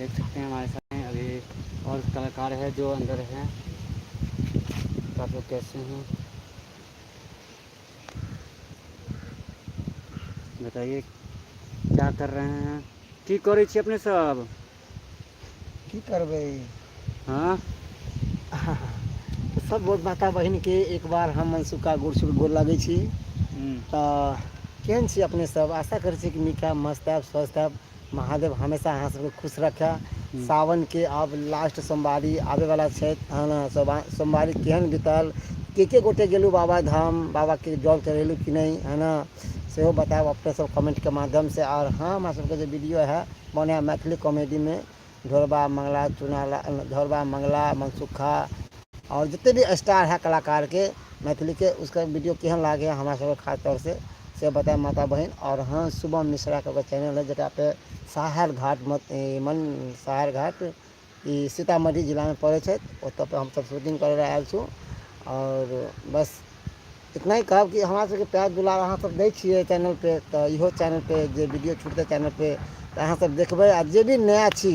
देख सकते हैं हमारे सामने अभी और कलाकार है जो अंदर हैं। तो आप लोग कैसे हैं बताइए, क्या कर रहे हैं, की करै छी अपने सब, की करबै। हाँ सब माता बहिन के एक बार हम मनसुखा गोर लगै छी। तऽ केहन छी अपने सब, आशा करै छी कि नीक है, मस्त है, स्वस्थ है। महादेव हमेशा अहाँ सबके खुश रखे। सावन के अब लास्ट सोमवारी आबे वाला छै, सोमवारी केहन बीतल, के गोटे गेलू बाबा धाम, बाबा के जल चढ़ेलू कि नहीं, है ना, सेहो बताएब अपने सब कमेंट के माध्यम से। और हाँ, हमारा सबके जो वीडियो है बने मैथिली कॉमेडी में ढोरबा मंगला चुनाला, ढोरबा मंगला मनसुखा और जितने भी स्टार है कलाकार के मैथिली के, उसका वीडियो केहन लागे हमारा सब खास तौर से बताए माता बहन। और हाँ, शुभम मिश्रा का चैनल है जरा पे साहर घाट साहर घाट ई सीतामढ़ी जिला में पड़े छै, ओतऽ पे हम सब शूटिंग करे आयल छूँ। और बस इतना ही कहब कि हमारा सबके प्यार दुलार अहाँ सब दै छियै चैनल पे, तो इहो चैनल पे जे वीडियो छूटते चैनल पे तो अहाँ सब देखबै। आ जे भी नया छी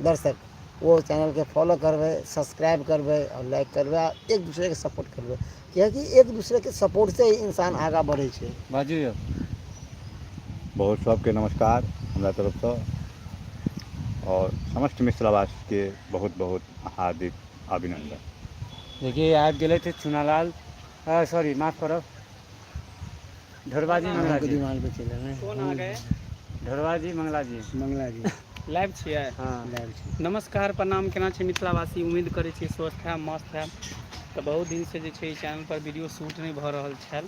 दर्शक वो चैनल के फॉलो करबै, सब्सक्राइब करबै और लाइक करबै, और एक दूसरे के सपोर्ट करबै, कियाकि एक दूसरे के सपोर्ट से ही इंसान आगा बढ़े छै। बाजियो। बहुत सबके नमस्कार हमरा तरफ से, और समस्त मिथिलावासी के बहुत बहुत हार्दिक अभिनंदन। देखिए आप गए थे चुनालाल, सॉरी माफ़ करो, ढोरबा जी मंगला जी, दिमाग पे चले हैं कौन आ गए, ढोरबा जी मंगला जी जी लाइव छियै। हाँ नमस्कार प्रणाम, केना छै मिथिलावासी, उम्मीद करै छी स्वस्थ है मस्त है। तऽ बहुत दिनसँ जे छै चैनल पर वीडियो शूट नहीं भऽ रहल छल,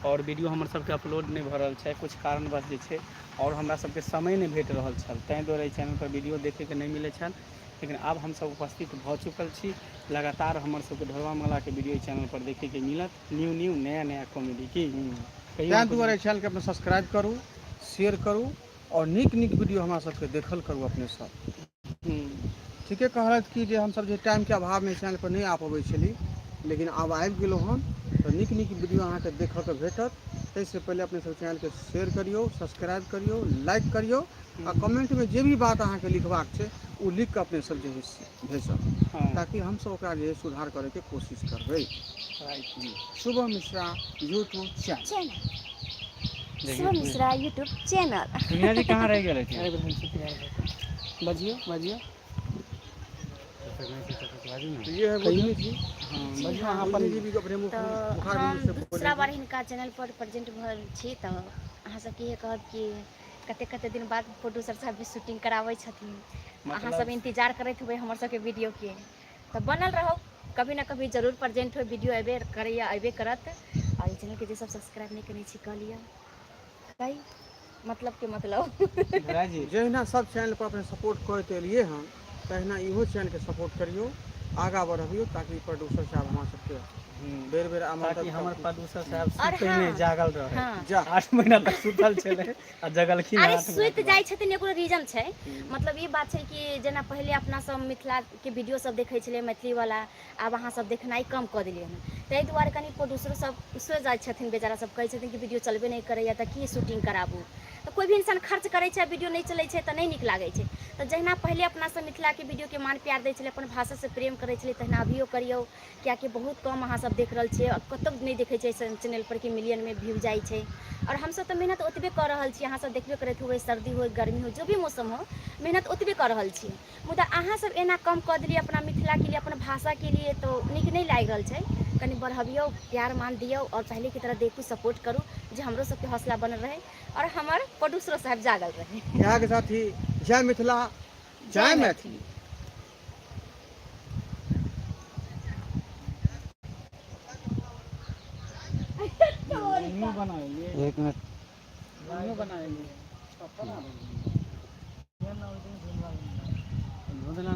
और वीडियो हमर सबके अपलोड नहीं भऽ रहल छै, कुछ कारणवश जे छै, और हमरा सबके समय नहीं भेट रहल छल, ताहि दुआरे चैनल पर वीडियो देखैके नहीं मिलै छल। लेकिन आब हमसब उपस्थित भऽ चुकल छी, लगातार हमर सबके ढोरबा मंगला के वीडियो चैनल पर देखैके मिलत, न्यू नया कॉमेडी की ताहि दुआरे चैनल के अपने सब्सक्राइब करू, शेयर करू, और नीक वीडियो हमरा सबके देखल करू अपने सब। ठीके कहलथि कि जे हमसब जे टाइम के अभाव में चैनल पर नहीं आ पबै छली, लेकिन आब आबि गेलहुँ हन, तो नीक वीडियो अहाँके देखऽ के भेटत। ताहिसँ पहले अपने सब चैनल के शेयर करियो, सब्सक्राइब करियो, लाइक करियो, आ कमेंट में जे भी बात अहाँके लिखबाक छै वो लिख के अपने सब जे है भेजब, ताकि हम सब ओकरा जे सुधार करे के कोशिश करबै। Shubham Mishra YouTube channel, Shubham Mishra YouTube channel. दुनिया जी कहाँ रह गए थे, बजियो बजियो। ये है बुद्धि जी। जी हाँ, बुद्धि जी भी अपने मुख तो बुखार हम से दूसरा बार हिनका चैनल पर प्रेजेंट भल छी, तो अहाँ सबके ये कहब कि कते दिन बाद प्रोड्यूसर साहब भी शूटिंग कराबै छथिन, अहाँ सब इंतजार करैत हुए हमर सबके वीडियो के, तो बनल रहो, कभी ना कभी जरूर प्रेजेंट हो, वीडियो अबे करत। और ई चैनल के जे सब सब्सक्राइब नहीं करै छी कऽ लिअ, कई मतलब के मतलब जहिना सब चैनल पर अपने सपोर्ट करते एलिए हन, तहिना इहो चैनल के सपोर्ट करियो, आगा बढ़बियो, ताकि प्रोड्यूसर साहब हमरा सबके बेर बेर ताकि हमर प्रोड्यूसर साहब और सुतै हाँ, नहीं जागल रहे। हाँ। 8 महीना तक सुतल छले आ जगलखिन। अरे सुत जाय छथिन, एगो रीजन छै, मतलब ई बात छै कि जेना पहले अपना सब मिथिला के वीडियो सब देखै छलियै मैथिली वाला, आब अहाँ सब देखनाइ कम कऽ देलियै हन, ताहि दुआरे कनि प्रोड्यूसर सब सोचि जाइ छथिन, बेचारा सब कहै छथिन कि वीडियो चलबे नहीं करैया तऽ की शूटिंग कराबू। तो कोई भी इंसान खर्च करे छै, वीडियो नहीं चलै छै तऽ नहीं नीक लागै छै। तो जहिना पहले अपना सब मिथिला के वीडियो के मान प्यार दै छलै, अपन भाषा से प्रेम करै छलै, तहिना अभियो करियौ, कियाकि बहुत कम अहाँ सब देख रहल छियै, कतौ नहीं देखै छै चैनल पर कि मिलियन में व्यू जाइ छै। और हमसब तो मेहनत ओतबे कऽ रहल छी, अहाँ सब देखबे करैत हुए, सर्दी हो गर्मी हो जो भी मौसम हो, मेहनत ओतबे कऽ रहल छी। मुदा अहाँ सब एना कम कऽ देलियै अपना मिथिला के लिए, अपना भाषा के लिए, तो नीक नहीं लागि रहल छै। कनि बढ़बियौ, प्यार मान दियौ, और पहले की तरह देखू, सपोर्ट करू, जे हमरो सबके हौसला बनल रहे, और हमर प्रोड्यूसर साहब जागल रहे। यहाँ के साथ ही जय मिथिला, जय मैथिली। एक मिनट बनाएंगे।